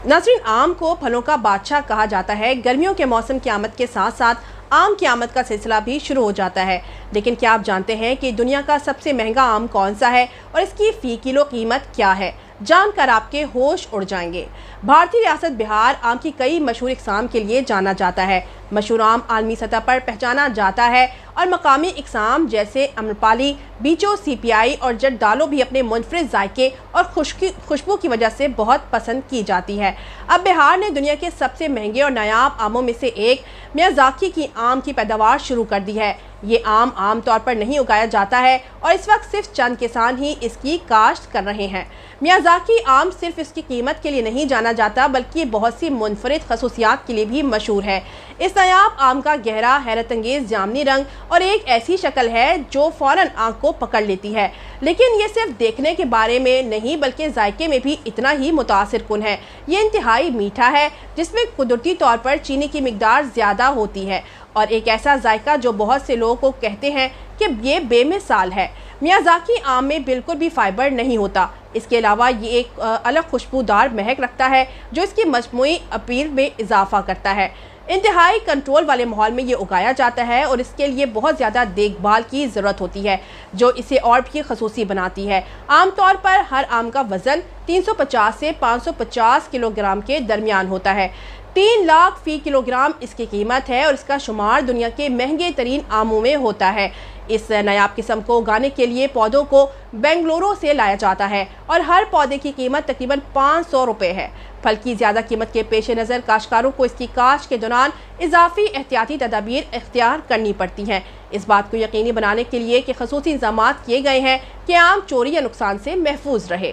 नाज़रीन, आम को फलों का बादशाह कहा जाता है। गर्मियों के मौसम की आमद के साथ साथ आम की आमद का सिलसिला भी शुरू हो जाता है। लेकिन क्या आप जानते हैं कि दुनिया का सबसे महंगा आम कौन सा है और इसकी फी किलो कीमत क्या है? जानकर आपके होश उड़ जाएंगे। भारतीय रियासत बिहार आम की कई मशहूर इकसाम के लिए जाना जाता है। मशहूर आम आलमी सतह पर पहचाना जाता है और मकामी इकसाम जैसे अम्रपाली, बीचो, सीपीआई और जर्दालू भी अपने मुनफरिद जायके और खुशबू की वजह से बहुत पसंद की जाती है। अब बिहार ने दुनिया के सबसे महंगे और नायाब आमों में से एक मियाज़ाकी की आम की पैदावार शुरू कर दी है। ये आम तौर पर नहीं उगाया जाता है और इस वक्त सिर्फ चंद किसान ही इसकी काश्त कर रहे हैं। मियाज़ाकी आम सिर्फ इसकी कीमत के लिए नहीं जाना जाता बल्कि बहुत सी मुनफरिद खसूसियात के लिए भी मशहूर है। इस नायाब आम का गहरा, हैरत अंगेज जामनी रंग और एक ऐसी शक्ल है जो फौरन आंख को पकड़ लेती है। लेकिन ये सिर्फ देखने के बारे में नहीं बल्कि जायके में भी इतना ही मुतासिर कुन है। ये इंतहाई मीठा है जिसमें कुदरती तौर पर चीनी की मिकदार ज़्यादा होती है और एक ऐसा जायका जो बहुत से लोगों को कहते हैं कि ये बेमिसाल है। मियाज़ाकी आम में बिल्कुल भी फाइबर नहीं होता। इसके अलावा ये एक अलग खुशबूदार महक रखता है जो इसकी मजमूई अपील में इजाफा करता है। इंतहाई कंट्रोल वाले माहौल में ये उगाया जाता है और इसके लिए बहुत ज़्यादा देखभाल की ज़रूरत होती है जो इसे और भी खसूसी बनाती है। आमतौर पर हर आम का वज़न 350 से 550 किलोग्राम के दरमियान होता है। 3 लाख फी किलोग्राम इसकी कीमत है और इसका शुमार दुनिया के महंगे तरीन आमों में होता है। इस नायाब किस्म को उगाने के लिए पौधों को बेंगलुरु से लाया जाता है और हर पौधे की कीमत तकरीबन 500 रुपये है। फल की ज़्यादा कीमत के पेश नज़र काश्तकारों को इसकी काश्त के दौरान इजाफी एहतियाती तदाबीर इख्तियार करनी पड़ती हैं। इस बात को यकीनी बनाने के लिए कि खसूसी इंतजामात किए गए हैं कि आम चोरी या नुकसान से महफूज रहे।